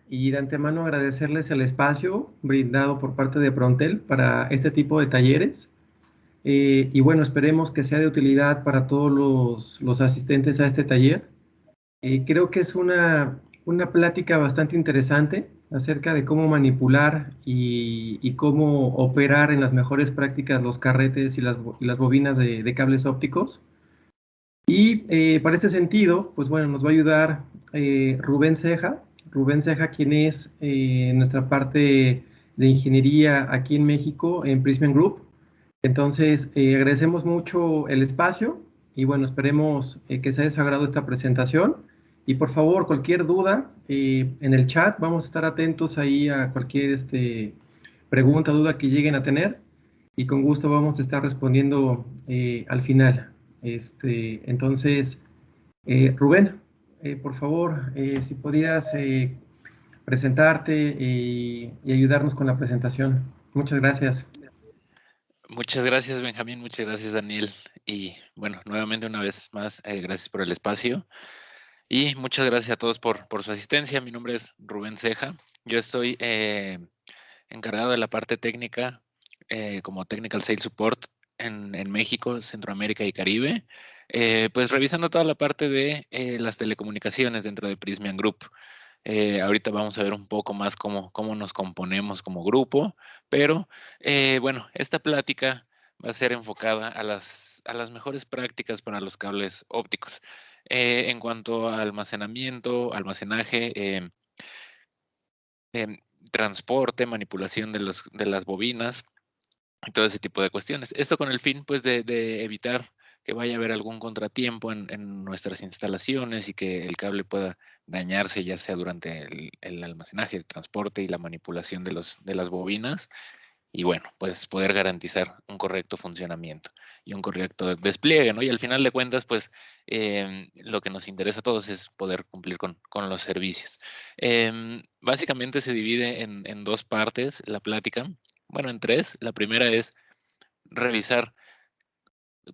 y de antemano agradecerles el espacio brindado por parte de Prontel para este tipo de talleres. Y bueno, esperemos que sea de utilidad para todos los asistentes a este taller. Creo que es una plática bastante interesante acerca de cómo manipular y cómo operar en las mejores prácticas los carretes y las bobinas de cables ópticos. Y para este sentido, pues bueno, nos va a ayudar Rubén Ceja. Rubén Ceja, quien es nuestra parte de ingeniería aquí en México, en Prismian Group. Entonces, agradecemos mucho el espacio y bueno, esperemos que se haya desagradado esta presentación. Y por favor, cualquier duda en el chat, vamos a estar atentos ahí a cualquier pregunta, duda que lleguen a tener y con gusto vamos a estar respondiendo al final. Entonces, Rubén, por favor, si podías presentarte y ayudarnos con la presentación. Muchas gracias. Muchas gracias, Benjamín. Muchas gracias, Daniel. Y bueno, nuevamente una vez más, gracias por el espacio. Y muchas gracias a todos por su asistencia. Mi nombre es Rubén Ceja. Yo estoy encargado de la parte técnica como Technical Sales Support en México, Centroamérica y Caribe. Pues revisando toda la parte de las telecomunicaciones dentro de Prismian Group. Ahorita vamos a ver un poco más cómo nos componemos como grupo, pero bueno, esta plática va a ser enfocada a las mejores prácticas para los cables ópticos. En cuanto a almacenamiento, almacenaje, em, transporte, manipulación de las bobinas, y todo ese tipo de cuestiones. Esto con el fin, pues, de evitar que vaya a haber algún contratiempo en nuestras instalaciones y que el cable pueda dañarse, ya sea durante el almacenaje, el transporte y la manipulación de las bobinas. Y bueno, pues poder garantizar un correcto funcionamiento y un correcto despliegue, ¿no? Y al final de cuentas, pues lo que nos interesa a todos es poder cumplir con los servicios. Básicamente se divide en dos partes la plática, bueno, en tres. La primera es revisar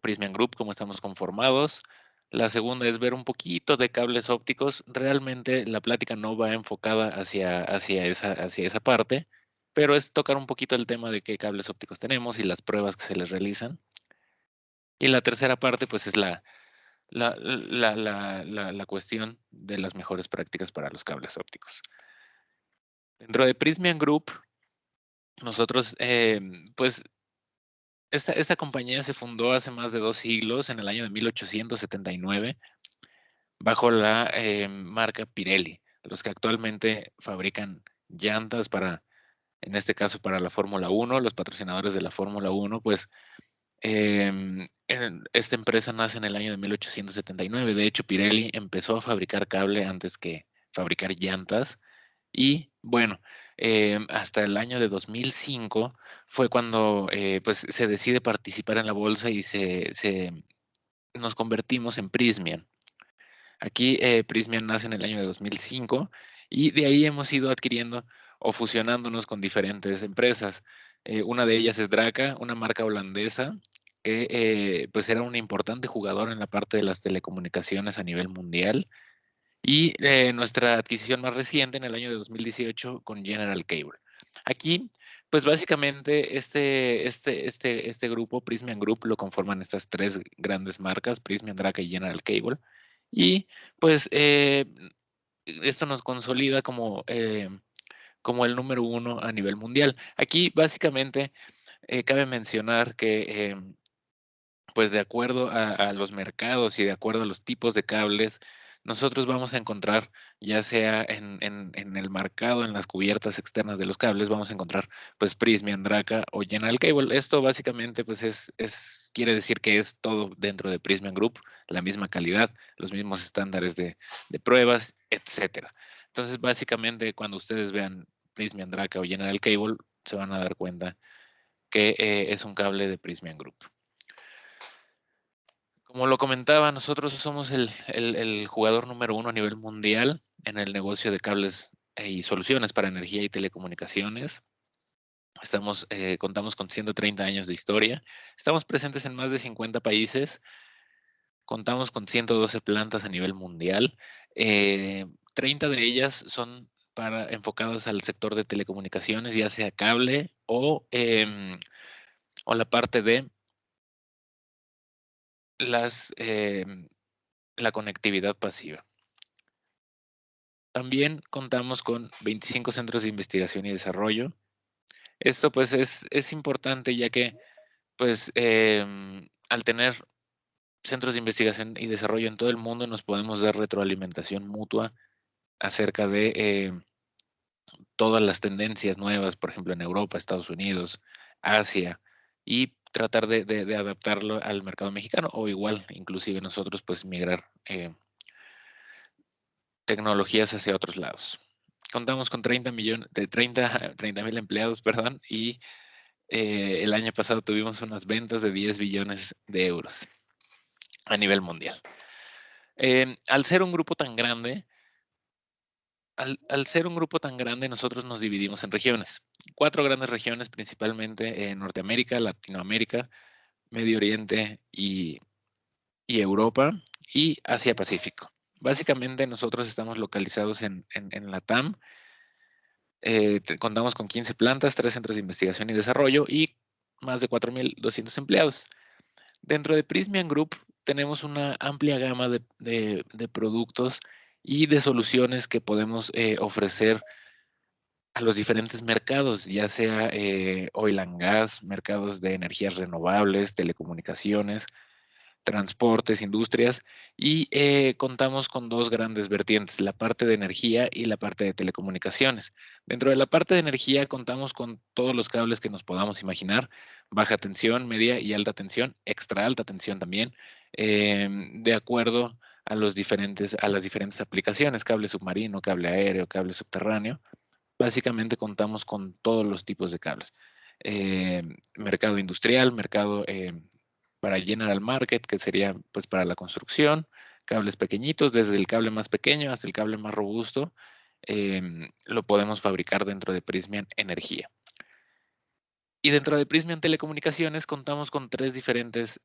Prismian Group, cómo estamos conformados. La segunda es ver un poquito de cables ópticos. Realmente la plática no va enfocada hacia esa parte, pero es tocar un poquito el tema de qué cables ópticos tenemos y las pruebas que se les realizan. Y la tercera parte, pues, es la cuestión de las mejores prácticas para los cables ópticos. Dentro de Prismian Group, nosotros, pues, esta compañía se fundó hace más de 2 siglos, en el año de 1879, bajo la marca Pirelli, los que actualmente fabrican llantas para, en este caso, para la Fórmula 1, los patrocinadores de la Fórmula 1, pues esta empresa nace en el año de 1879. De hecho, Pirelli empezó a fabricar cable antes que fabricar llantas. Y bueno, hasta el año de 2005 fue cuando pues se decide participar en la bolsa y nos convertimos en Prismian. Aquí Prismian nace en el año de 2005 y de ahí hemos ido adquiriendo o fusionándonos con diferentes empresas. Una de ellas es Draca, una marca holandesa que pues era un importante jugador en la parte de las telecomunicaciones a nivel mundial. Y nuestra adquisición más reciente en el año de 2018 con General Cable. Aquí, pues básicamente este grupo, Prismian Group, lo conforman estas tres grandes marcas, Prismian, Draca y General Cable. Y pues esto nos consolida como el número uno a nivel mundial. Aquí básicamente cabe mencionar que pues de acuerdo a los mercados y de acuerdo a los tipos de cables, nosotros vamos a encontrar, ya sea en el marcado, en las cubiertas externas de los cables, vamos a encontrar pues Prismian, Draca o General Cable. Esto básicamente pues quiere decir que es todo dentro de Prismian Group, la misma calidad, los mismos estándares de pruebas, etcétera. Entonces básicamente cuando ustedes vean Prismian, Draca o General Cable, se van a dar cuenta que es un cable de Prismian Group. Como lo comentaba, nosotros somos el jugador número uno a nivel mundial en el negocio de cables y soluciones para energía y telecomunicaciones. Contamos con 130 años de historia. Estamos presentes en más de 50 países. Contamos con 112 plantas a nivel mundial. 30 de ellas son enfocadas al sector de telecomunicaciones, ya sea cable o la parte de la conectividad pasiva. También contamos con 25 centros de investigación y desarrollo. Esto pues es importante, ya que pues al tener centros de investigación y desarrollo en todo el mundo, nos podemos dar retroalimentación mutua acerca de todas las tendencias nuevas, por ejemplo, en Europa, Estados Unidos, Asia, y tratar de adaptarlo al mercado mexicano, o igual, inclusive nosotros, pues migrar tecnologías hacia otros lados. Contamos con 30,000 empleados, perdón, y el año pasado tuvimos unas ventas de 10 billones de euros a nivel mundial. Al ser un grupo tan grande, nosotros nos dividimos en regiones. 4 grandes regiones, principalmente en Norteamérica, Latinoamérica, Medio Oriente y Europa, y Asia Pacífico. Básicamente nosotros estamos localizados en la TAM. Contamos con 15 plantas, 3 centros de investigación y desarrollo y más de 4,200 empleados. Dentro de Prysmian Group tenemos una amplia gama de productos y de soluciones que podemos ofrecer a los diferentes mercados, ya sea oil and gas, mercados de energías renovables, telecomunicaciones, transportes, industrias, y contamos con 2 grandes vertientes, la parte de energía y la parte de telecomunicaciones. Dentro de la parte de energía contamos con todos los cables que nos podamos imaginar, baja tensión, media y alta tensión, extra alta tensión también, de acuerdo a las diferentes aplicaciones, cable submarino, cable aéreo, cable subterráneo. Básicamente contamos con todos los tipos de cables. Mercado industrial, mercado para general market, que sería pues para la construcción, cables pequeñitos, desde el cable más pequeño hasta el cable más robusto, lo podemos fabricar dentro de Prysmian Energía. Y dentro de Prysmian Telecomunicaciones contamos con tres diferentes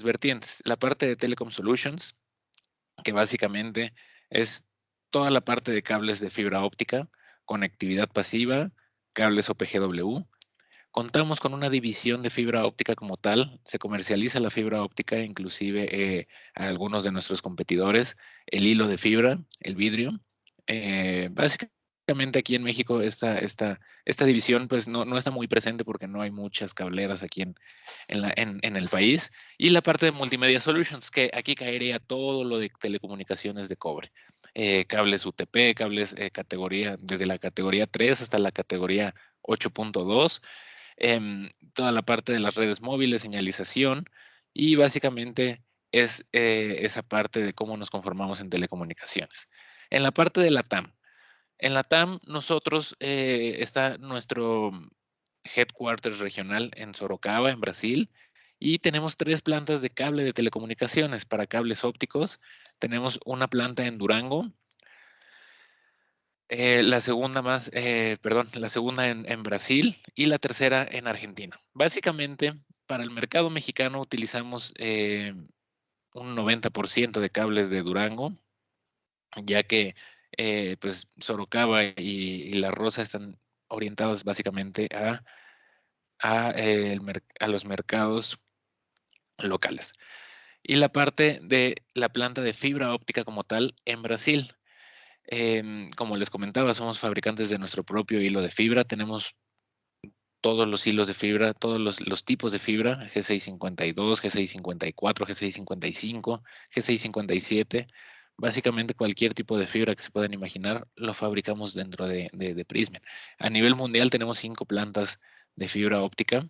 vertientes. La parte de Telecom Solutions, que básicamente es toda la parte de cables de fibra óptica, conectividad pasiva, cables OPGW. Contamos con una división de fibra óptica como tal. Se comercializa la fibra óptica, inclusive a algunos de nuestros competidores, el hilo de fibra, el vidrio. Básicamente aquí en México esta división pues no está muy presente porque no hay muchas cableras aquí en el país. Y la parte de Multimedia Solutions, que aquí caería todo lo de telecomunicaciones de cobre. Cables UTP, cables categoría, desde la categoría 3 hasta la categoría 8.2. Toda la parte de las redes móviles, señalización, y básicamente es esa parte de cómo nos conformamos en telecomunicaciones. En la parte de la TAM, en la TAM nosotros está nuestro headquarters regional en Sorocaba, en Brasil, y tenemos 3 plantas de cable de telecomunicaciones para cables ópticos. Tenemos una planta en Durango, la segunda en Brasil y la tercera en Argentina. Básicamente, para el mercado mexicano utilizamos un 90% de cables de Durango, ya que pues Sorocaba y La Rosa están orientados básicamente a los mercados locales. Y la parte de la planta de fibra óptica como tal en Brasil. Como les comentaba, somos fabricantes de nuestro propio hilo de fibra. Tenemos todos los hilos de fibra, todos los tipos de fibra, G652, G654, G655, G657. Básicamente cualquier tipo de fibra que se puedan imaginar lo fabricamos dentro de Prysmian. A nivel mundial tenemos 5 plantas de fibra óptica,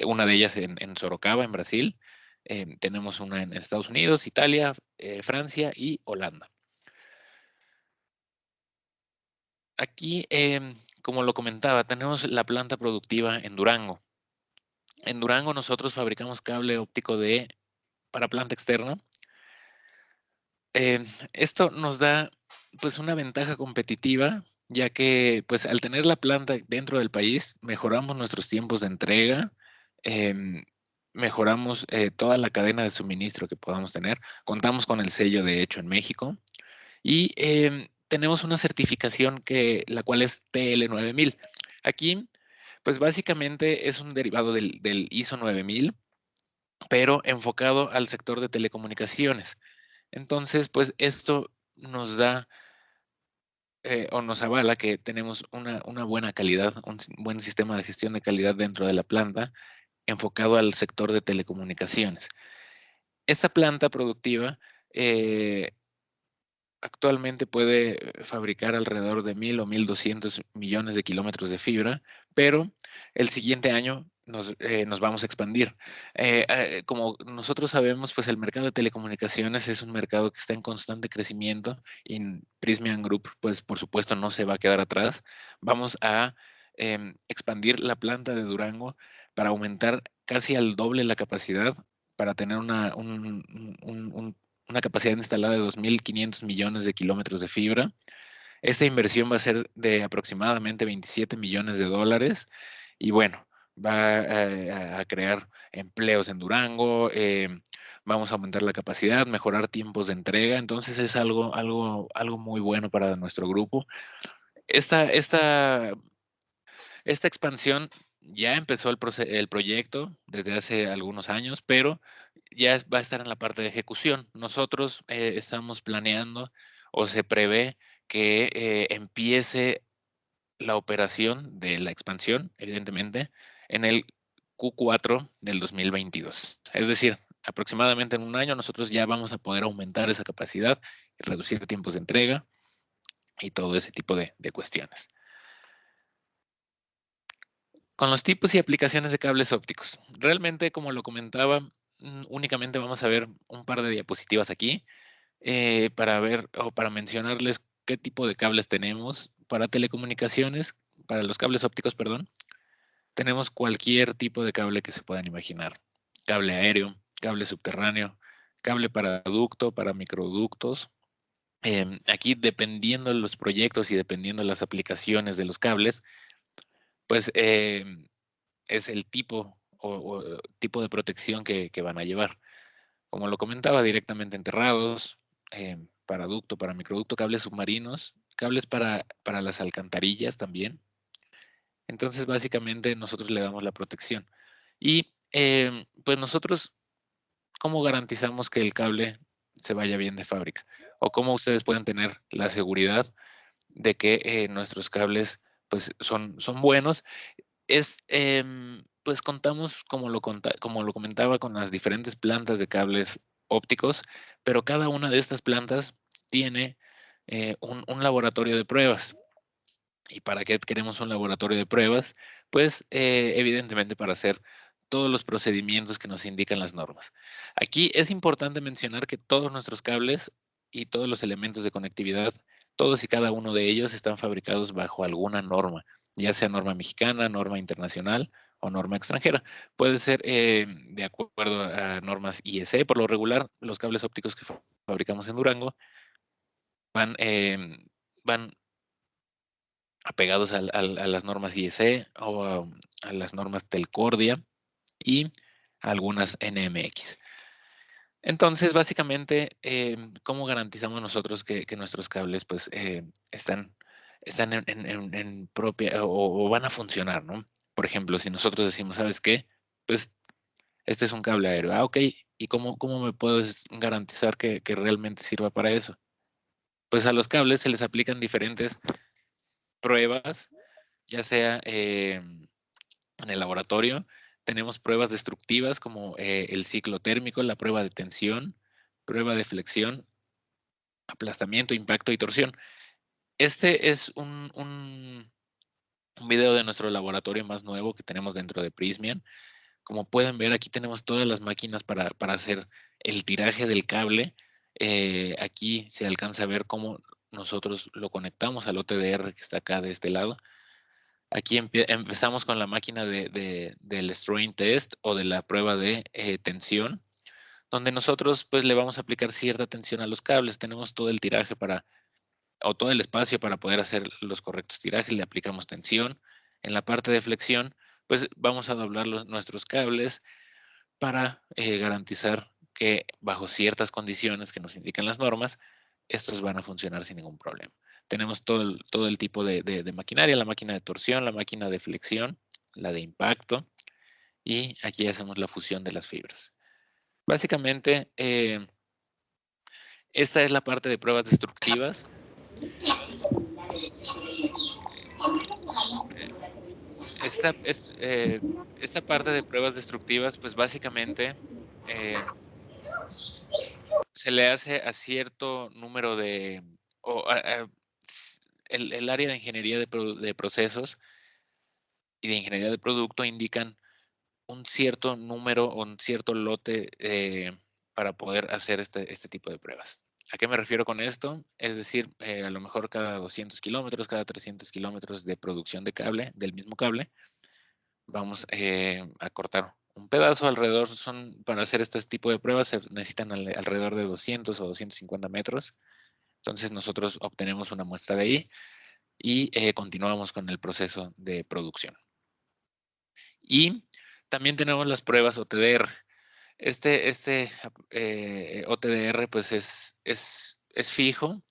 una de ellas en Sorocaba, en Brasil. Tenemos una en Estados Unidos, Italia, Francia y Holanda. Aquí, como lo comentaba, tenemos la planta productiva en Durango. En Durango nosotros fabricamos cable óptico para planta externa. Esto nos da pues una ventaja competitiva, ya que pues al tener la planta dentro del país, mejoramos nuestros tiempos de entrega, mejoramos toda la cadena de suministro que podamos tener. Contamos con el sello de Hecho en México y tenemos una certificación la cual es TL9000. Aquí, pues básicamente es un derivado del ISO 9000, pero enfocado al sector de telecomunicaciones. Entonces, pues esto nos da o nos avala que tenemos una buena calidad, un buen sistema de gestión de calidad dentro de la planta, enfocado al sector de telecomunicaciones. Esta planta productiva actualmente puede fabricar alrededor de 1,000 o 1,200 millones de kilómetros de fibra, pero el siguiente año nos vamos a expandir. Como nosotros sabemos, pues el mercado de telecomunicaciones es un mercado que está en constante crecimiento y Prysmian Group, pues por supuesto no se va a quedar atrás. Vamos a expandir la planta de Durango para aumentar casi al doble la capacidad, para tener una capacidad instalada de 2,500 millones de kilómetros de fibra. Esta inversión va a ser de aproximadamente 27 millones de dólares y bueno, va a crear empleos en Durango, vamos a aumentar la capacidad, mejorar tiempos de entrega, entonces es algo muy bueno para nuestro grupo. Esta expansión ya empezó el proyecto desde hace algunos años, pero ya va a estar en la parte de ejecución. Nosotros estamos planeando o se prevé que empiece la operación de la expansión, evidentemente, en el Q4 del 2022. Es decir, aproximadamente en un año nosotros ya vamos a poder aumentar esa capacidad y reducir tiempos de entrega y todo ese tipo de cuestiones. Con los tipos y aplicaciones de cables ópticos. Realmente, como lo comentaba, únicamente vamos a ver un par de diapositivas aquí para ver o para mencionarles qué tipo de cables tenemos. Para telecomunicaciones, para los cables ópticos, perdón, tenemos cualquier tipo de cable que se puedan imaginar. Cable aéreo, cable subterráneo, cable para ducto, para microductos. Aquí, dependiendo de los proyectos y dependiendo de las aplicaciones de los cables, pues es el tipo o tipo de protección que van a llevar. Como lo comentaba, directamente enterrados, para ducto, para microducto, cables submarinos, cables para las alcantarillas también. Entonces, básicamente, nosotros le damos la protección. Y pues nosotros, ¿cómo garantizamos que el cable se vaya bien de fábrica? O cómo ustedes pueden tener la seguridad de que nuestros cables pues son buenos. Pues contamos, como lo comentaba, con las diferentes plantas de cables ópticos, pero cada una de estas plantas tiene un laboratorio de pruebas. ¿Y para qué queremos un laboratorio de pruebas? Pues evidentemente para hacer todos los procedimientos que nos indican las normas. Aquí es importante mencionar que todos nuestros cables y todos los elementos de conectividad, todos y cada uno de ellos están fabricados bajo alguna norma, ya sea norma mexicana, norma internacional o norma extranjera. Puede ser de acuerdo a normas IEC. Por lo regular, los cables ópticos que fabricamos en Durango van apegados a las normas IEC o a las normas Telcordia y algunas NMX. Entonces, básicamente, ¿cómo garantizamos nosotros que nuestros cables pues, están en propia o van a funcionar, ¿no? Por ejemplo, si nosotros decimos, ¿sabes qué? Pues este es un cable aéreo. Ah, ok. ¿Y cómo me puedes garantizar que realmente sirva para eso? Pues a los cables se les aplican diferentes pruebas, ya sea en el laboratorio. Tenemos pruebas destructivas como el ciclo térmico, la prueba de tensión, prueba de flexión, aplastamiento, impacto y torsión. Este es un video de nuestro laboratorio más nuevo que tenemos dentro de Prysmian. Como pueden ver, aquí tenemos todas las máquinas para hacer el tiraje del cable. Aquí se alcanza a ver cómo nosotros lo conectamos al OTDR que está acá de este lado. Aquí empezamos con la máquina del strain test o de la prueba de tensión, donde nosotros pues le vamos a aplicar cierta tensión a los cables. Tenemos todo el tiraje o todo el espacio para poder hacer los correctos tirajes, le aplicamos tensión. En la parte de flexión, pues vamos a doblar nuestros cables para garantizar que bajo ciertas condiciones que nos indican las normas, estos van a funcionar sin ningún problema. Tenemos todo el tipo de maquinaria, la máquina de torsión, la máquina de flexión, la de impacto, y aquí hacemos la fusión de las fibras. Básicamente, esta es la parte de pruebas destructivas. Esta parte de pruebas destructivas, pues básicamente se le hace a cierto número de, el área de ingeniería de procesos y de ingeniería de producto indican un cierto número o un cierto lote para poder hacer este tipo de pruebas. ¿A qué me refiero con esto? Es decir, a lo mejor cada 200 kilómetros, cada 300 kilómetros de producción de cable, del mismo cable, vamos a cortar un pedazo alrededor. Para hacer este tipo de pruebas se necesitan alrededor de 200 o 250 metros. Entonces nosotros obtenemos una muestra de ahí y continuamos con el proceso de producción. Y también tenemos las pruebas OTDR. OTDR pues es fijo.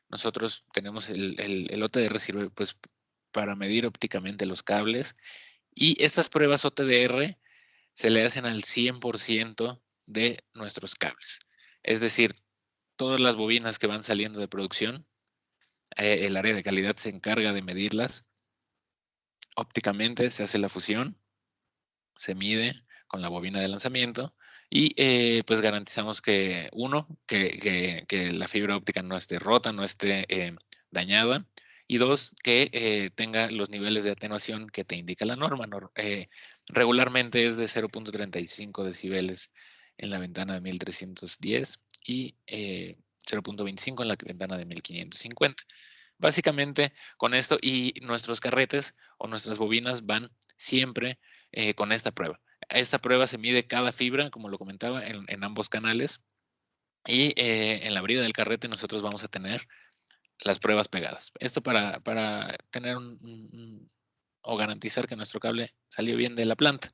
Nosotros tenemos el OTDR sirve pues para medir ópticamente los cables, y estas pruebas OTDR se le hacen al 100% de nuestros cables. Es decir, todas las bobinas que van saliendo de producción, el área de calidad se encarga de medirlas ópticamente, se hace la fusión, se mide con la bobina de lanzamiento y pues garantizamos que que la fibra óptica no esté rota, no esté dañada, y dos, que tenga los niveles de atenuación que te indica la norma. Regularmente es de 0.35 decibeles en la ventana de 1310 y 0.25 en la ventana de 1550. Básicamente con esto, y nuestros carretes o nuestras bobinas van siempre con esta prueba. Esta prueba se mide cada fibra, como lo comentaba, en ambos canales, y en la brida del carrete nosotros vamos a tener las pruebas pegadas. Esto para tener o garantizar que nuestro cable salió bien de la planta.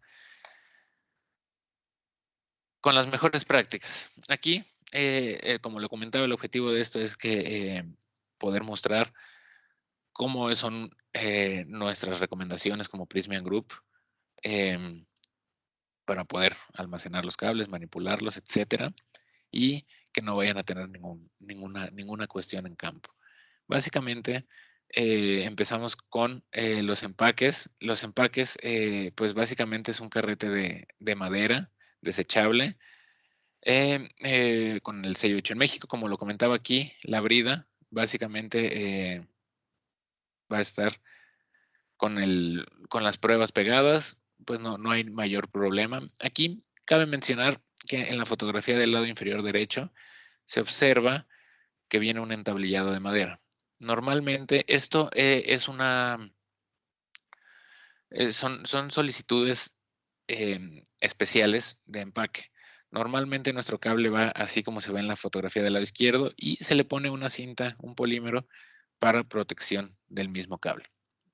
Con las mejores prácticas. Aquí, como lo comentaba, el objetivo de esto es que poder mostrar cómo son nuestras recomendaciones como Prysmian Group, para poder almacenar los cables, manipularlos, etcétera, y que no vayan a tener ninguna cuestión en campo. Básicamente, empezamos con los empaques. Los empaques, pues básicamente es un carrete de madera desechable, con el sello hecho en México. Como lo comentaba aquí, la brida básicamente va a estar con las pruebas pegadas, pues no hay mayor problema. Aquí cabe mencionar que en la fotografía del lado inferior derecho se observa que viene un entablillado de madera. Normalmente esto son solicitudes especiales de empaque. Normalmente nuestro cable va así como se ve en la fotografía del lado izquierdo, y se le pone una cinta, un polímero, para protección del mismo cable.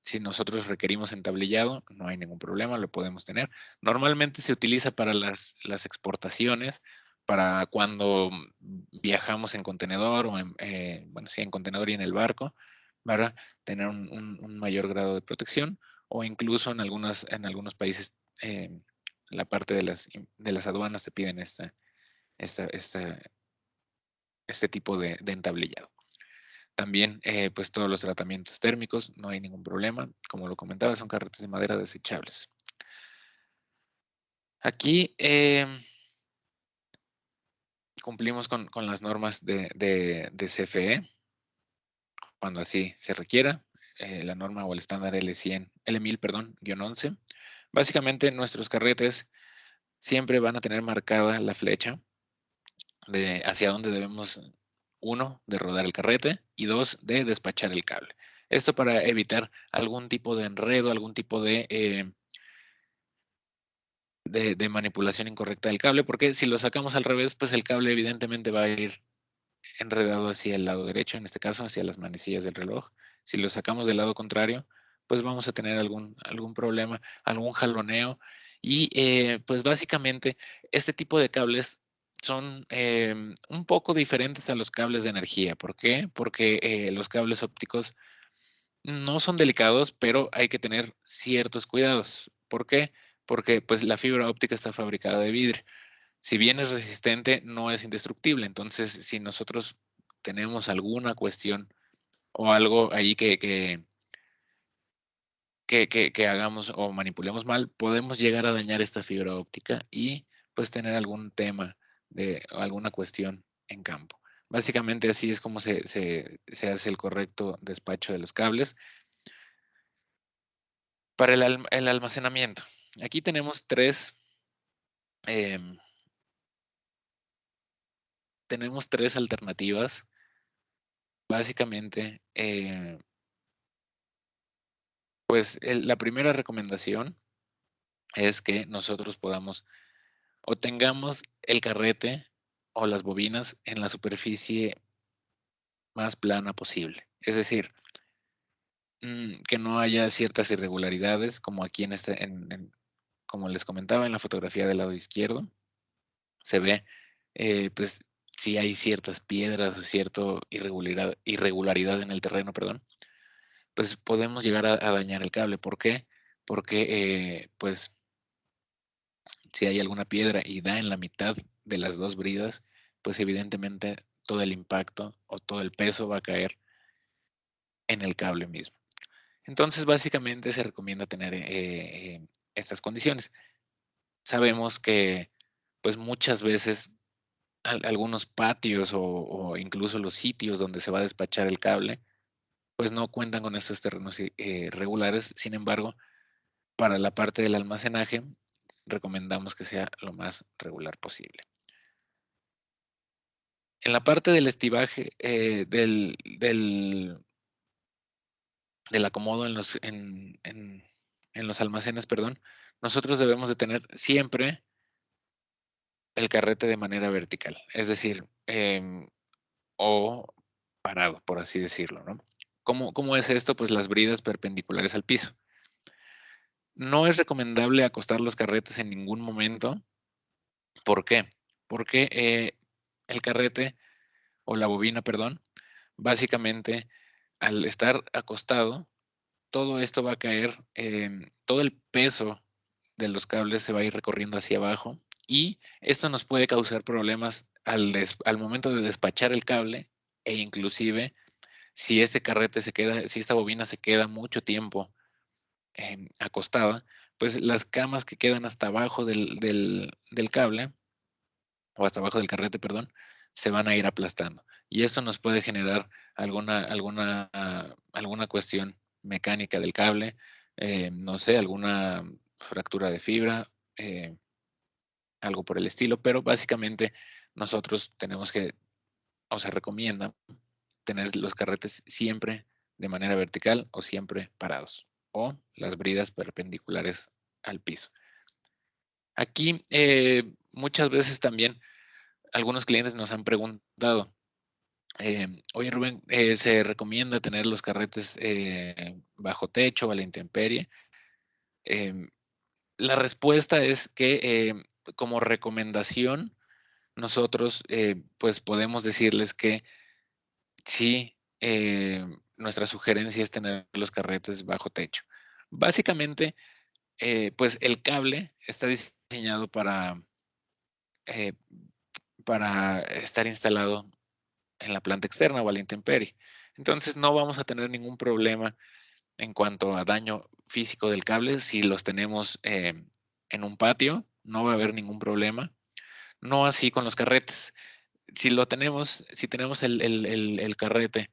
Si nosotros requerimos entablillado, no hay ningún problema, lo podemos tener. Normalmente se utiliza para las exportaciones, para cuando viajamos en contenedor o en contenedor y en el barco, para tener un mayor grado de protección, o incluso en algunos países la parte de las aduanas te piden este tipo de entablillado. También, pues todos los tratamientos térmicos, no hay ningún problema. Como lo comentaba, son carretes de madera desechables. Aquí cumplimos con las normas de CFE, cuando así se requiera, la norma o el estándar L1000, perdón, -11. Básicamente nuestros carretes siempre van a tener marcada la flecha de hacia dónde debemos, uno, de rodar el carrete, y dos, de despachar el cable. Esto para evitar algún tipo de enredo, algún tipo de manipulación incorrecta del cable, porque si lo sacamos al revés, pues el cable evidentemente va a ir enredado hacia el lado derecho, en este caso hacia las manecillas del reloj. Si lo sacamos del lado contrario, pues vamos a tener algún problema, algún jaloneo, y pues básicamente este tipo de cables son un poco diferentes a los cables de energía. ¿Por qué? Porque los cables ópticos no son delicados, pero hay que tener ciertos cuidados. ¿Por qué? Porque pues la fibra óptica está fabricada de vidrio. Si bien es resistente, no es indestructible. Entonces, si nosotros tenemos alguna cuestión o algo ahí que hagamos o manipulemos mal, podemos llegar a dañar esta fibra óptica y pues tener algún tema de alguna cuestión en campo. Básicamente así es como se hace el correcto despacho de los cables. Para el almacenamiento, aquí em, tenemos tres alternativas. Básicamente, pues la primera recomendación es que nosotros podamos o tengamos el carrete o las bobinas en la superficie más plana posible. Es decir, que no haya ciertas irregularidades, como aquí como les comentaba en la fotografía del lado izquierdo, se ve, pues, si hay ciertas piedras o cierta irregularidad en el terreno, perdón, pues podemos llegar a dañar el cable. ¿Por qué? Porque, pues, si hay alguna piedra y da en la mitad de las dos bridas, pues evidentemente todo el impacto o todo el peso va a caer en el cable mismo. Entonces, básicamente se recomienda tener estas condiciones. Sabemos que, pues muchas veces algunos patios o incluso los sitios donde se va a despachar el cable, pues no cuentan con estos terrenos regulares. Sin embargo, para la parte del almacenaje, recomendamos que sea lo más regular posible. En la parte del estibaje, del acomodo en los almacenes, perdón, nosotros debemos de tener siempre el carrete de manera vertical, es decir, o parado, por así decirlo, ¿no? ¿Cómo es esto? Pues las bridas perpendiculares al piso. No es recomendable acostar los carretes en ningún momento. ¿Por qué? Porque el carrete o la bobina, perdón, básicamente al estar acostado, todo esto va a caer, todo el peso de los cables se va a ir recorriendo hacia abajo y esto nos puede causar problemas al momento de despachar el cable e inclusive si este carrete si esta bobina se queda mucho tiempo acostada, pues las camas que quedan hasta abajo del cable o hasta abajo del carrete, perdón, se van a ir aplastando. Y esto nos puede generar alguna cuestión mecánica del cable, no sé, alguna fractura de fibra, algo por el estilo, pero básicamente nosotros tenemos que, o se recomienda tener los carretes siempre de manera vertical o siempre parados o las bridas perpendiculares al piso. Aquí muchas veces también algunos clientes nos han preguntado, oye Rubén, ¿se recomienda tener los carretes bajo techo o a la intemperie? Em, la respuesta es que como recomendación, nosotros pues podemos decirles que sí, nuestra sugerencia es tener los carretes bajo techo. Básicamente, pues el cable está diseñado eh, para estar instalado en la planta externa o a la intemperie. Entonces no vamos a tener ningún problema en cuanto a daño físico del cable. Si los tenemos en un patio, no va a haber ningún problema. No así con los carretes. Si tenemos el carrete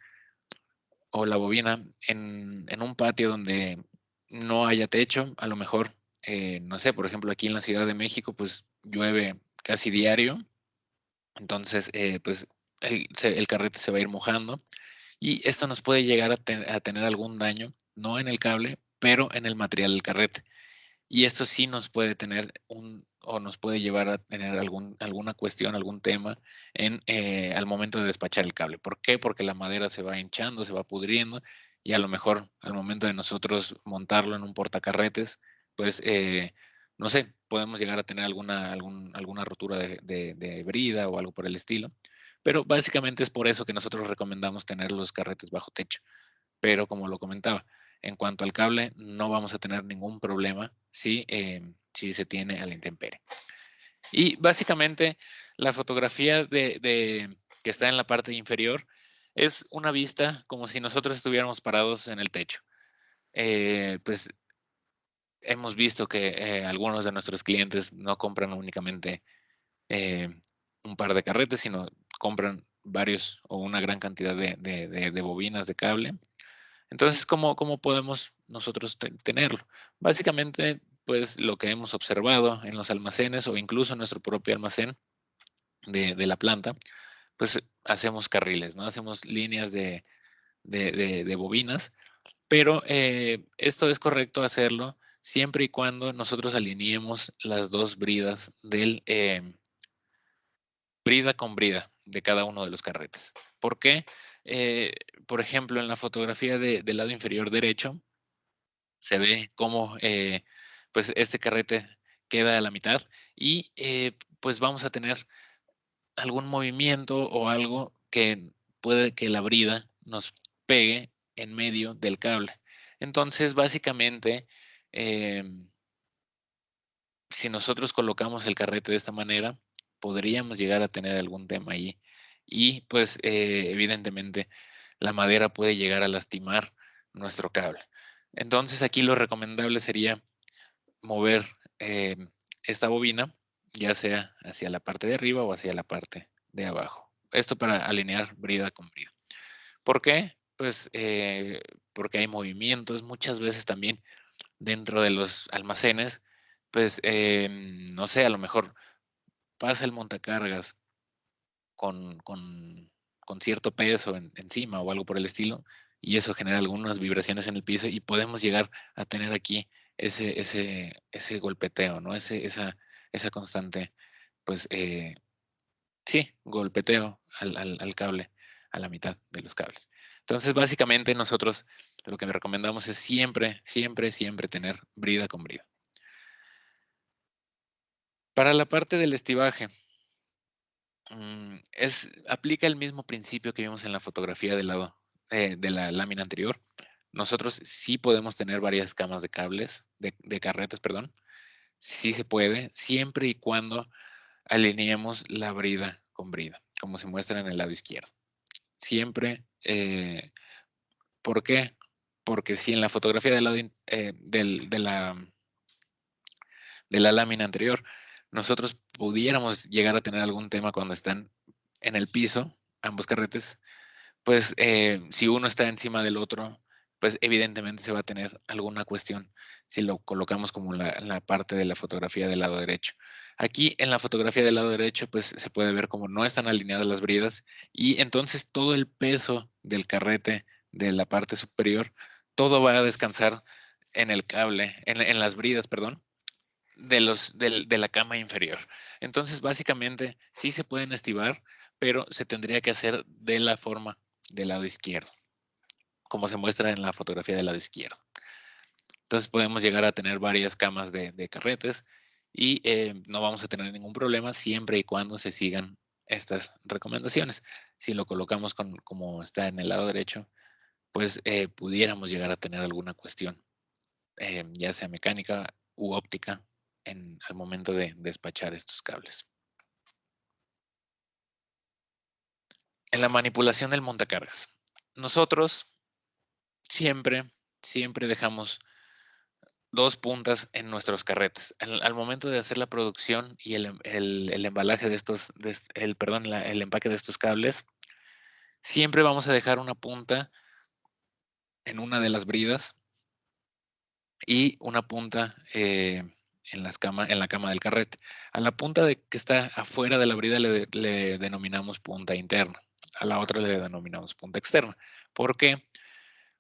o la bobina en un patio donde no haya techo, a lo mejor, no sé, por ejemplo, aquí en la Ciudad de México, pues llueve casi diario, entonces, pues el carrete se va a ir mojando y esto nos puede llegar a tener algún daño, no en el cable, pero en el material del carrete. Y esto sí nos puede tener o nos puede llevar a tener alguna cuestión, algún tema al momento de despachar el cable. ¿Por qué? Porque la madera se va hinchando, se va pudriendo y a lo mejor al momento de nosotros montarlo en un portacarretes, pues no sé, podemos llegar a tener alguna rotura de brida o algo por el estilo. Pero básicamente es por eso que nosotros recomendamos tener los carretes bajo techo. Pero como lo comentaba, en cuanto al cable, no vamos a tener ningún problema si se tiene a la intemperie. Y básicamente la fotografía que está en la parte inferior es una vista como si nosotros estuviéramos parados en el techo. Pues hemos visto que algunos de nuestros clientes no compran únicamente eh, un par de carretes, sino compran varios o una gran cantidad de bobinas de cable. Entonces, ¿cómo podemos nosotros tenerlo? Básicamente, pues lo que hemos observado en los almacenes o incluso en nuestro propio almacén de la planta, pues hacemos carriles, ¿no? Hacemos líneas de bobinas, pero esto es correcto hacerlo siempre y cuando nosotros alineemos las dos bridas brida con brida de cada uno de los carretes. ¿Por qué? Eh, por ejemplo, en la fotografía del lado inferior derecho, se ve cómo pues este carrete queda a la mitad y pues vamos a tener algún movimiento o algo que puede que la brida nos pegue en medio del cable. Entonces, básicamente, em, si nosotros colocamos el carrete de esta manera, podríamos llegar a tener algún tema ahí. Y pues, evidentemente, la madera puede llegar a lastimar nuestro cable. Entonces, aquí lo recomendable sería mover esta bobina, ya sea hacia la parte de arriba o hacia la parte de abajo. Esto para alinear brida con brida. ¿Por qué? Pues porque hay movimientos, muchas veces también dentro de los almacenes, pues no sé, a lo mejor pasa el montacargas con cierto peso encima o algo por el estilo, y eso genera algunas vibraciones en el piso y podemos llegar a tener aquí ese golpeteo, ¿no? Esa constante, pues sí, golpeteo al cable, a la mitad de los cables. Entonces, básicamente nosotros lo que recomendamos es siempre, siempre, siempre tener brida con brida. Para la parte del estibaje, aplica el mismo principio que vimos en la fotografía del lado de la lámina anterior. Nosotros sí podemos tener varias camas de cables, de carretes, perdón. Sí se puede, siempre y cuando alineemos la brida con brida, como se muestra en el lado izquierdo. Siempre, ¿por qué? Porque si en la fotografía del lado de la lámina anterior, nosotros pudiéramos llegar a tener algún tema cuando están en el piso, ambos carretes, pues si uno está encima del otro, pues evidentemente se va a tener alguna cuestión si lo colocamos como la parte de la fotografía del lado derecho. Aquí en la fotografía del lado derecho, pues se puede ver como no están alineadas las bridas y entonces todo el peso del carrete de la parte superior, todo va a descansar en el cable, en las bridas, perdón, de la cama inferior. Entonces, básicamente, sí se pueden estivar, pero se tendría que hacer de la forma del lado izquierdo, como se muestra en la fotografía del lado izquierdo. Entonces, podemos llegar a tener varias camas de carretes y no vamos a tener ningún problema siempre y cuando se sigan estas recomendaciones. Si lo colocamos como está en el lado derecho, pues pudiéramos llegar a tener alguna cuestión, ya sea mecánica u óptica, al momento de despachar estos cables. En la manipulación del montacargas, nosotros siempre, siempre dejamos dos puntas en nuestros carretes. Al momento de hacer la producción y el embalaje de estos, el empaque de estos cables, siempre vamos a dejar una punta en una de las bridas y una punta en la cama del carrete. A la punta que está afuera de la brida le denominamos punta interna. A la otra le denominamos punta externa. ¿Por qué?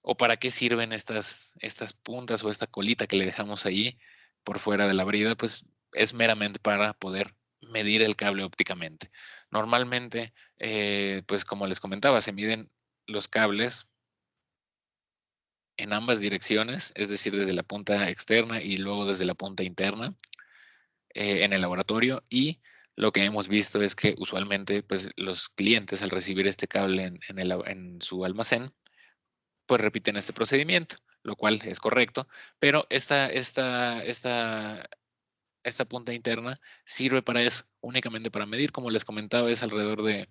¿O para qué sirven estas puntas o esta colita que le dejamos ahí por fuera de la brida? Pues es meramente para poder medir el cable ópticamente. Normalmente, pues como les comentaba, se miden los cables en ambas direcciones, es decir, desde la punta externa y luego desde la punta interna. en el laboratorio, y lo que hemos visto es que usualmente pues, los clientes al recibir este cable en su almacén, pues repiten este procedimiento, lo cual es correcto, pero esta punta interna sirve para eso, únicamente para medir. Como les comentaba, es alrededor de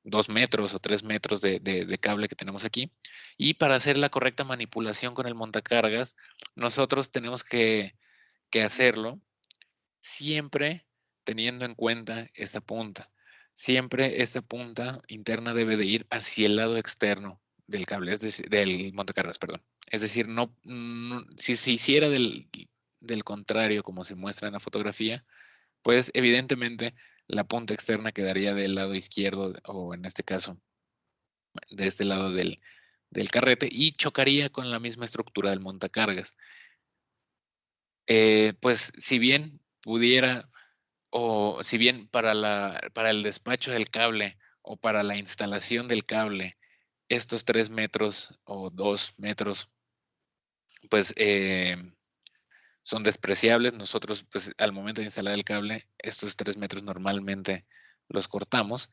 2 metros o 3 metros de cable que tenemos aquí. Y para hacer la correcta manipulación con el montacargas, nosotros tenemos que hacerlo siempre teniendo en cuenta esta punta. Siempre esta punta interna debe de ir hacia el lado externo del cable, es decir, del montacargas, perdón. Es decir, si se hiciera del contrario, como se muestra en la fotografía, pues evidentemente la punta externa quedaría del lado izquierdo, o en este caso, de este lado del carrete, y chocaría con la misma estructura del montacargas. Pues si bien pudiera, o si bien para el despacho del cable o para la instalación del cable, estos 3 metros o 2 metros, pues son despreciables. Nosotros, pues al momento de instalar el cable, estos 3 metros normalmente los cortamos,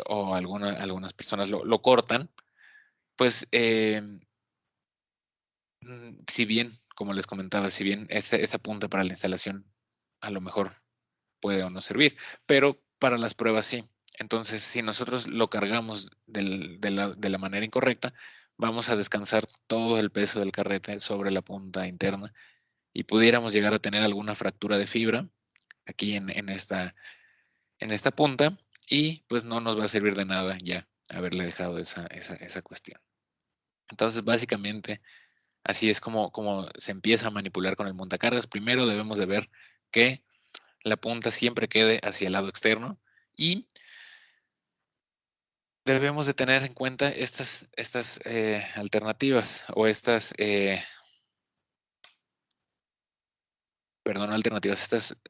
o algunas personas lo cortan. Pues si bien, como les comentaba, si bien esa punta para la instalación a lo mejor puede o no servir, pero para las pruebas sí. Entonces, si nosotros lo cargamos de la manera incorrecta, vamos a descansar todo el peso del carrete sobre la punta interna y pudiéramos llegar a tener alguna fractura de fibra aquí en esta punta, y pues no nos va a servir de nada ya haberle dejado esa cuestión. Entonces, básicamente, así es como se empieza a manipular con el montacargas. Primero debemos de ver que la punta siempre quede hacia el lado externo, y debemos de tener en cuenta estas alternativas, o estas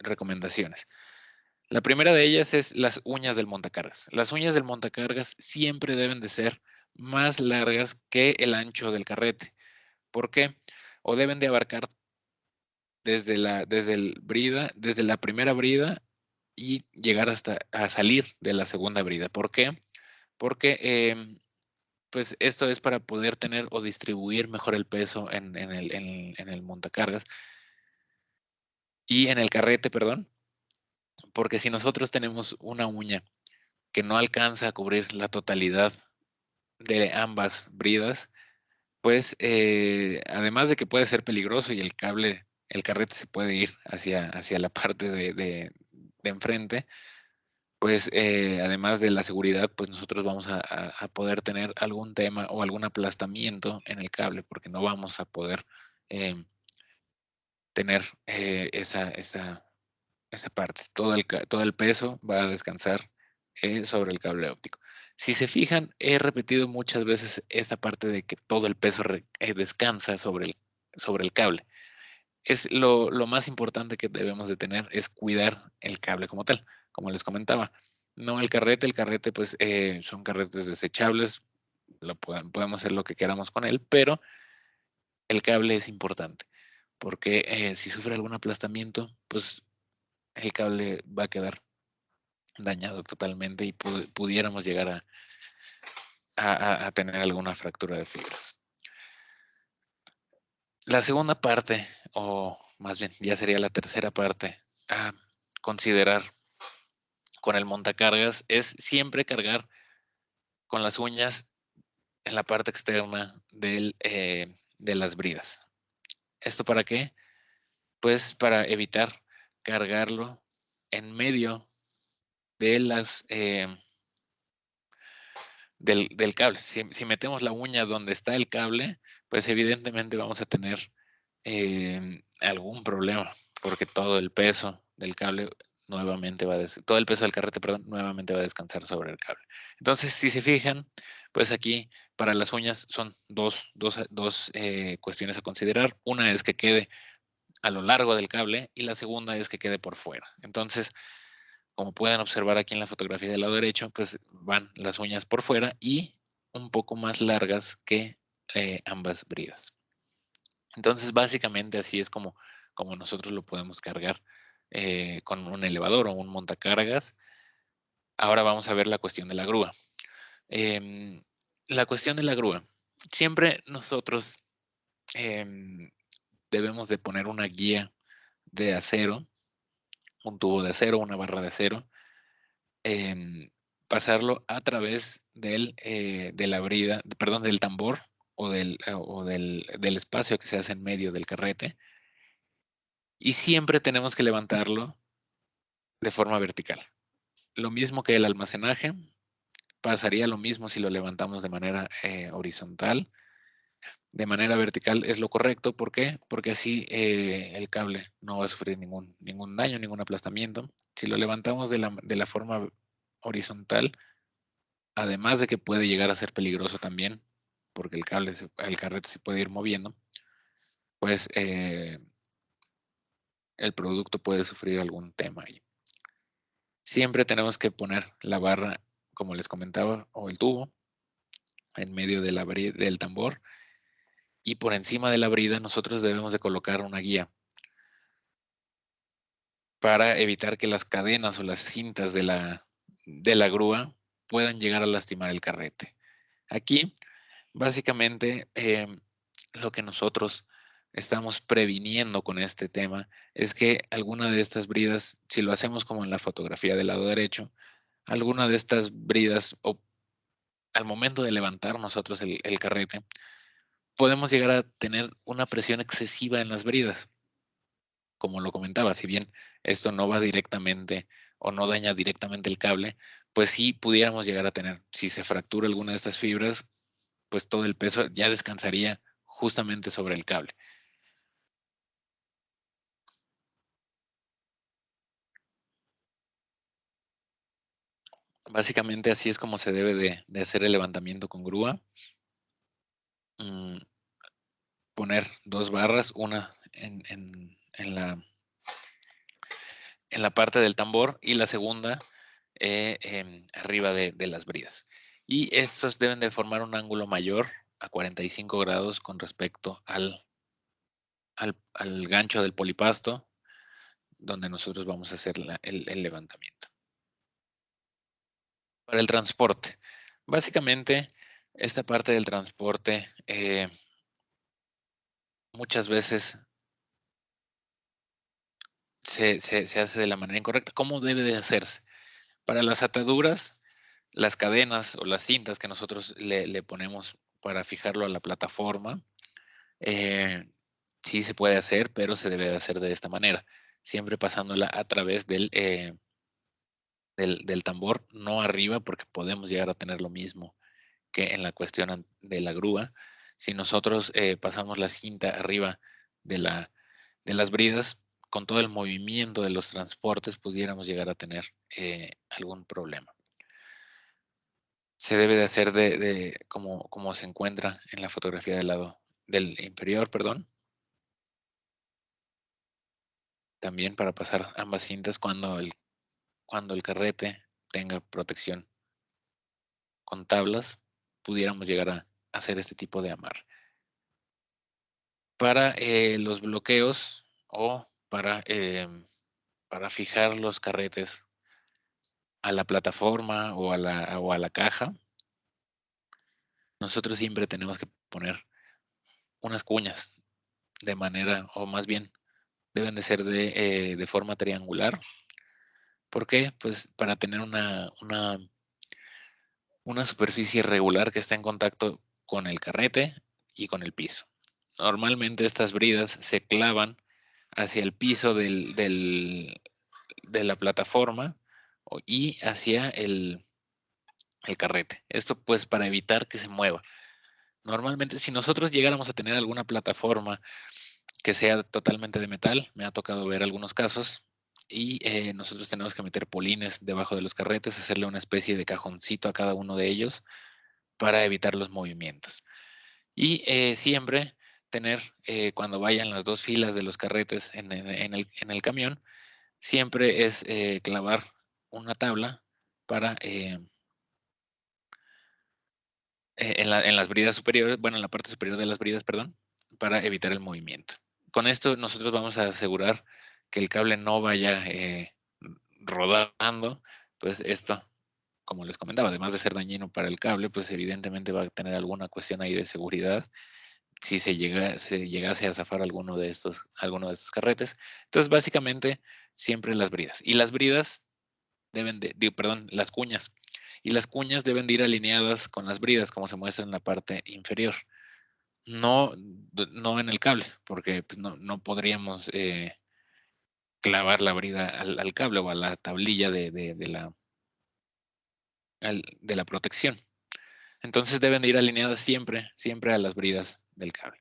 recomendaciones. La primera de ellas es las uñas del montacargas. Las uñas del montacargas siempre deben de ser más largas que el ancho del carrete. ¿Por qué? O deben de abarcar desde la primera brida y llegar hasta a salir de la segunda brida. ¿Por qué? Porque pues esto es para poder tener o distribuir mejor el peso en el montacargas y en el carrete, perdón. Porque si nosotros tenemos una uña que no alcanza a cubrir la totalidad de ambas bridas, pues además de que puede ser peligroso y el carrete se puede ir hacia la parte de enfrente, pues además de la seguridad, pues nosotros vamos a poder tener algún tema o algún aplastamiento en el cable, porque no vamos a poder tener esa parte. Todo el peso va a descansar sobre el cable óptico. Si se fijan, he repetido muchas veces esta parte de que todo el peso descansa sobre el cable. Es lo más importante que debemos de tener, es cuidar el cable como tal, como les comentaba. No el carrete pues son carretes desechables, podemos hacer lo que queramos con él, pero el cable es importante, porque si sufre algún aplastamiento, pues el cable va a quedar dañado totalmente y pudiéramos llegar a tener alguna fractura de fibras. La segunda parte, o más bien ya sería la tercera parte a considerar con el montacargas, es siempre cargar con las uñas en la parte externa de las bridas. ¿Esto para qué? Pues para evitar cargarlo en medio de del cable. Si metemos la uña donde está el cable, pues evidentemente vamos a tener algún problema, porque todo el peso del cable todo el peso del carrete, perdón, nuevamente va a descansar sobre el cable. Entonces, si se fijan, pues aquí para las uñas son dos cuestiones a considerar. Una es que quede a lo largo del cable y la segunda es que quede por fuera. Entonces, como pueden observar aquí en la fotografía del lado derecho, pues van las uñas por fuera y un poco más largas que ambas bridas. Entonces, básicamente así es como nosotros lo podemos cargar con un elevador o un montacargas. Ahora vamos a ver la cuestión de la grúa. La cuestión de la grúa. Siempre nosotros debemos de poner una guía de acero, un tubo de acero, una barra de acero, pasarlo a través de la brida, perdón, del tambor del espacio que se hace en medio del carrete, y siempre tenemos que levantarlo de forma vertical. Lo mismo que el almacenaje, pasaría lo mismo si lo levantamos de manera horizontal. De manera vertical es lo correcto. ¿Por qué? Porque así el cable no va a sufrir ningún daño, ningún aplastamiento. Si lo levantamos de la forma horizontal, además de que puede llegar a ser peligroso también, porque el carrete se puede ir moviendo, pues el producto puede sufrir algún tema ahí. Siempre tenemos que poner la barra, como les comentaba, o el tubo en medio del tambor, y por encima de la brida nosotros debemos de colocar una guía para evitar que las cadenas o las cintas de la grúa puedan llegar a lastimar el carrete. Aquí, básicamente, lo que nosotros estamos previniendo con este tema es que alguna de estas bridas, si lo hacemos como en la fotografía del lado derecho, alguna de estas bridas, o al momento de levantar nosotros el carrete, podemos llegar a tener una presión excesiva en las bridas. Como lo comentaba, si bien esto no va directamente o no daña directamente el cable, pues sí pudiéramos llegar a tener, si se fractura alguna de estas fibras, pues todo el peso ya descansaría justamente sobre el cable. Básicamente así es como se debe de hacer el levantamiento con grúa. Poner 2 barras, una en la parte del tambor y la segunda arriba de las bridas. Y estos deben de formar un ángulo mayor a 45 grados con respecto al gancho del polipasto, donde nosotros vamos a hacer el levantamiento. Para el transporte. Básicamente, esta parte del transporte muchas veces se hace de la manera incorrecta. ¿Cómo debe de hacerse? Para las ataduras, las cadenas o las cintas que nosotros le ponemos para fijarlo a la plataforma, sí se puede hacer, pero se debe de hacer de esta manera, siempre pasándola a través del tambor, no arriba, porque podemos llegar a tener lo mismo que en la cuestión de la grúa. Si nosotros pasamos la cinta arriba de las bridas, con todo el movimiento de los transportes pudiéramos llegar a tener algún problema. Se debe de hacer como se encuentra en la fotografía del inferior, perdón. También para pasar ambas cintas cuando el carrete tenga protección con tablas, pudiéramos llegar a hacer este tipo de amarre. Para los bloqueos o para fijar los carretes a la plataforma o a la caja, nosotros siempre tenemos que poner unas cuñas de manera, o más bien, deben de ser de forma triangular. ¿Por qué? Pues para tener una superficie regular que esté en contacto con el carrete y con el piso. Normalmente estas bridas se clavan hacia el piso de la plataforma y hacia el carrete. Esto pues para evitar que se mueva. Normalmente si nosotros llegáramos a tener alguna plataforma que sea totalmente de metal, me ha tocado ver algunos casos, y nosotros tenemos que meter polines debajo de los carretes, hacerle una especie de cajoncito a cada uno de ellos para evitar los movimientos. Y siempre tener, cuando vayan las 2 filas de los carretes en el camión, siempre es clavar una tabla para en las bridas superiores, bueno, en la parte superior de las bridas, perdón, para evitar el movimiento. Con esto nosotros vamos a asegurar que el cable no vaya rodando, pues esto, como les comentaba, además de ser dañino para el cable, pues evidentemente va a tener alguna cuestión ahí de seguridad si se llegase a zafar alguno de estos carretes. Entonces, básicamente, siempre las bridas. Y las bridas perdón, las cuñas. Y las cuñas deben de ir alineadas con las bridas, como se muestra en la parte inferior. No, no en el cable, porque pues, no podríamos clavar la brida al cable o a la tablilla de la protección. Entonces deben de ir alineadas siempre, siempre a las bridas del cable.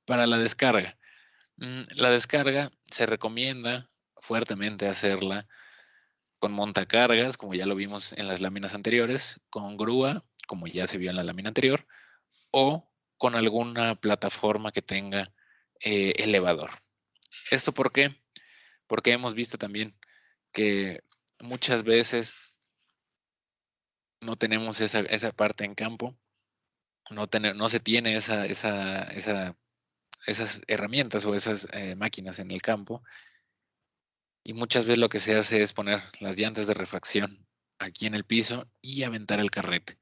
Para la descarga se recomienda fuertemente hacerla con montacargas, como ya lo vimos en las láminas anteriores, con grúa, como ya se vio en la lámina anterior, o con alguna plataforma que tenga elevador. ¿Esto por qué? Porque hemos visto también que muchas veces no tenemos esa parte en campo, no se tiene esas herramientas o esas máquinas en el campo, y muchas veces lo que se hace es poner las llantas de refacción aquí en el piso y aventar el carrete.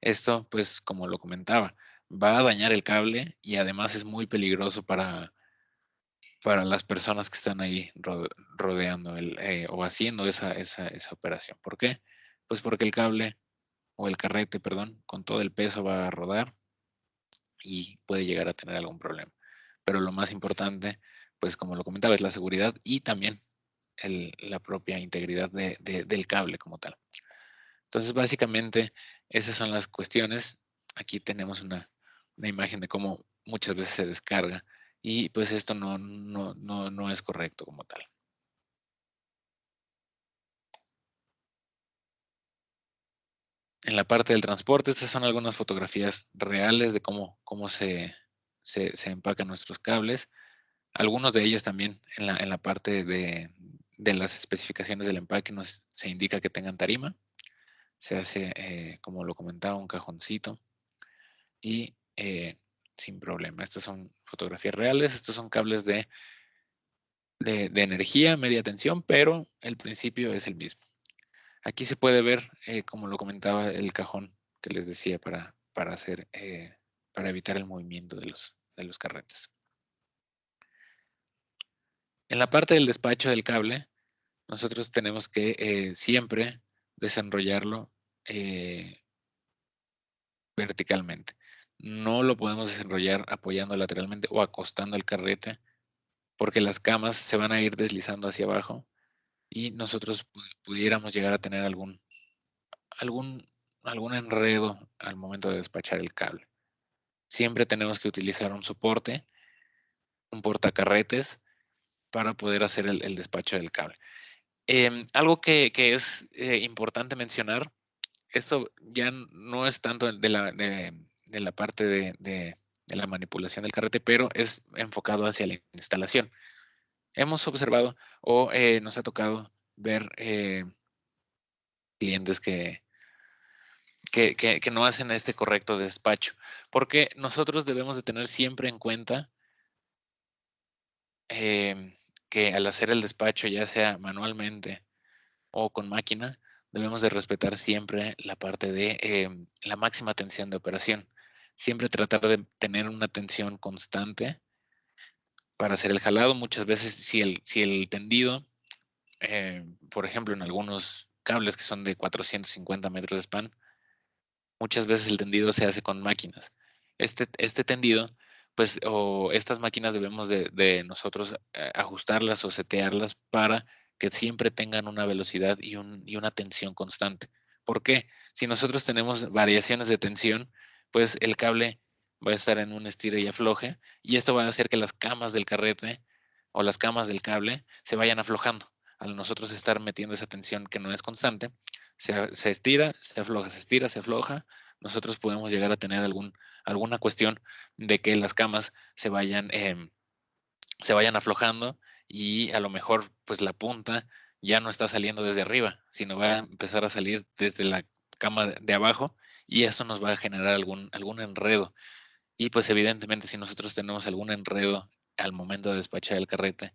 Esto, pues, como lo comentaba, va a dañar el cable y además es muy peligroso para las personas que están ahí rodeando o haciendo esa operación. ¿Por qué? Pues porque el cable o el carrete, perdón, con todo el peso va a rodar y puede llegar a tener algún problema. Pero lo más importante, pues como lo comentaba, es la seguridad y también la propia integridad del cable como tal. Entonces, básicamente, esas son las cuestiones. Aquí tenemos una imagen de cómo muchas veces se descarga y pues esto no es correcto como tal. En la parte del transporte, estas son algunas fotografías reales de cómo se empacan nuestros cables. Algunos de ellos también en la parte de las especificaciones del empaque se indica que tengan tarima. Se hace, como lo comentaba, un cajoncito y sin problema. Estas son fotografías reales. Estos son cables de energía, media tensión, pero el principio es el mismo. Aquí se puede ver, como lo comentaba, el cajón que les decía para evitar el movimiento de los carretes. En la parte del despacho del cable, nosotros tenemos que siempre desenrollarlo verticalmente. No lo podemos desenrollar apoyando lateralmente o acostando el carrete, porque las camas se van a ir deslizando hacia abajo y nosotros pudiéramos llegar a tener algún, algún enredo al momento de despachar el cable. Siempre tenemos que utilizar un soporte, un portacarretes, para poder hacer el despacho del cable. Algo que es importante mencionar, esto ya no es tanto de la parte de la manipulación del carrete, pero es enfocado hacia la instalación. Hemos observado o nos ha tocado ver clientes que no hacen este correcto despacho, porque nosotros debemos de tener siempre en cuenta que al hacer el despacho, ya sea manualmente o con máquina, debemos de respetar siempre la parte de la máxima tensión de operación. Siempre tratar de tener una tensión constante para hacer el jalado. Muchas veces si el tendido, por ejemplo, en algunos cables que son de 450 metros de span, muchas veces el tendido se hace con máquinas. Este tendido, pues, o estas máquinas debemos de nosotros ajustarlas o setearlas para que siempre tengan una velocidad y una tensión constante. ¿Por qué? Si nosotros tenemos variaciones de tensión, pues el cable va a estar en un estire y afloje, y esto va a hacer que las camas del carrete o las camas del cable se vayan aflojando. Al nosotros estar metiendo esa tensión que no es constante, se estira, se afloja, se estira, se afloja, nosotros podemos llegar a tener alguna cuestión de que las camas se vayan aflojando y a lo mejor pues la punta ya no está saliendo desde arriba, sino va a empezar a salir desde la cama de abajo, y eso nos va a generar algún enredo. Y pues evidentemente si nosotros tenemos algún enredo al momento de despachar el carrete,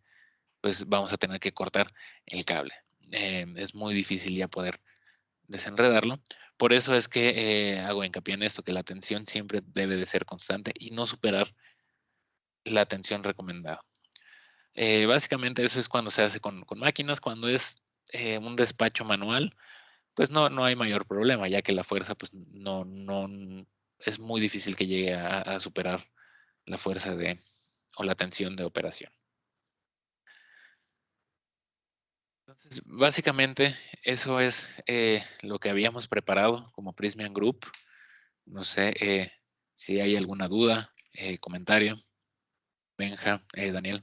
pues vamos a tener que cortar el cable. Es muy difícil ya poder desenredarlo. Por eso es que hago hincapié en esto, que la tensión siempre debe de ser constante y no superar la tensión recomendada. Básicamente eso es cuando se hace con máquinas. Cuando es un despacho manual, pues no hay mayor problema, ya que la fuerza pues no es muy difícil que llegue a superar la fuerza o la tensión de operación. Entonces, básicamente eso es lo que habíamos preparado como Prismian Group. No sé si hay alguna duda, comentario. Benja, Daniel.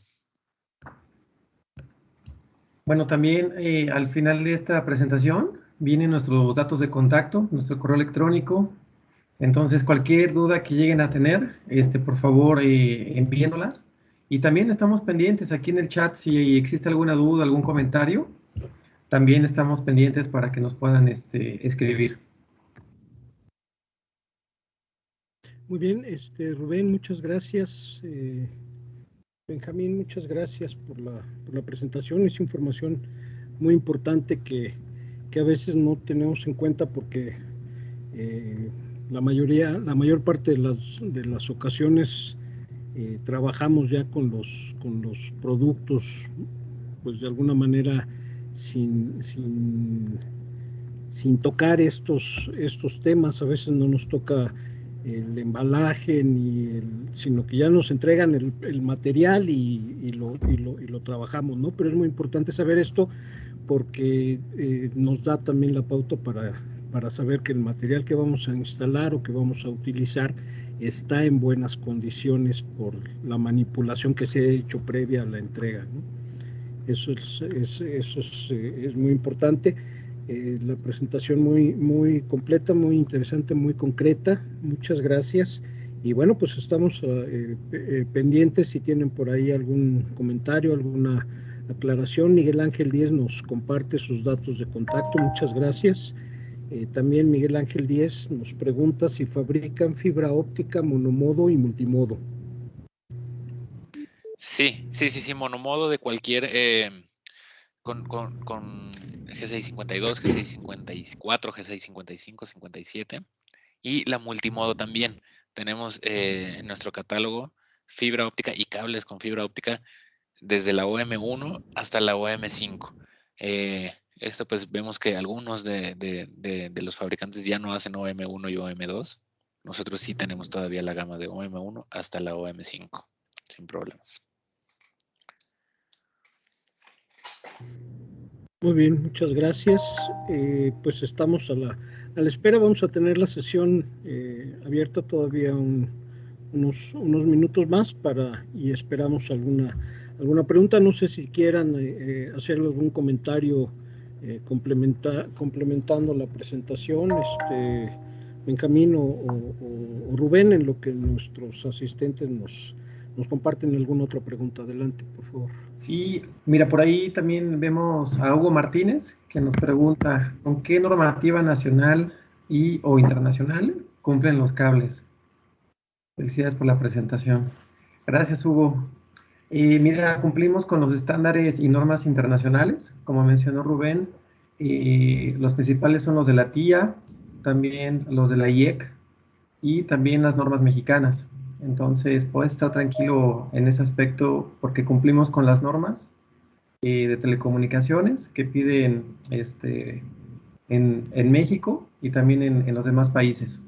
Bueno, también al final de esta presentación vienen nuestros datos de contacto, nuestro correo electrónico. Entonces, cualquier duda que lleguen a tener, por favor, envíendolas. Y también estamos pendientes aquí en el chat si existe alguna duda, algún comentario. También estamos pendientes para que nos puedan escribir. Muy bien, Rubén, muchas gracias. Benjamín, muchas gracias por la presentación. Es información muy importante que a veces no tenemos en cuenta porque la mayor parte de las ocasiones trabajamos ya con los productos, pues de alguna manera sin tocar estos temas. A veces no nos toca el embalaje, sino que ya nos entregan el material y lo trabajamos, ¿no? Pero es muy importante saber esto porque nos da también la pauta para saber que el material que vamos a instalar o que vamos a utilizar está en buenas condiciones por la manipulación que se ha hecho previa a la entrega, ¿no? Eso es muy importante. La presentación muy completa, muy interesante, muy concreta. Muchas gracias. Y bueno, pues estamos pendientes si tienen por ahí algún comentario, alguna aclaración. Miguel Ángel Díez nos comparte sus datos de contacto. Muchas gracias. También Miguel Ángel Díez nos pregunta si fabrican fibra óptica monomodo y multimodo. Sí, monomodo de cualquier, con G652, G654, G655, 57, y la multimodo también. Tenemos en nuestro catálogo fibra óptica y cables con fibra óptica desde la OM1 hasta la OM5. Esto pues vemos que algunos de los fabricantes ya no hacen OM1 y OM2. Nosotros sí tenemos todavía la gama de OM1 hasta la OM5, sin problemas. Muy bien, muchas gracias. Pues estamos a la espera. Vamos a tener la sesión abierta todavía unos minutos más y esperamos alguna pregunta. No sé si quieran hacer algún comentario complementando la presentación, Benjamín o Rubén, en lo que nuestros asistentes nos comparten alguna otra pregunta. Adelante, por favor. Sí, mira, por ahí también vemos a Hugo Martínez, que nos pregunta, ¿con qué normativa nacional o internacional cumplen los cables? Felicidades por la presentación. Gracias, Hugo. Mira, cumplimos con los estándares y normas internacionales, como mencionó Rubén. Los principales son los de la TIA, también los de la IEC y también las normas mexicanas. Entonces, puedes estar tranquilo en ese aspecto porque cumplimos con las normas de telecomunicaciones que piden en México y también en los demás países.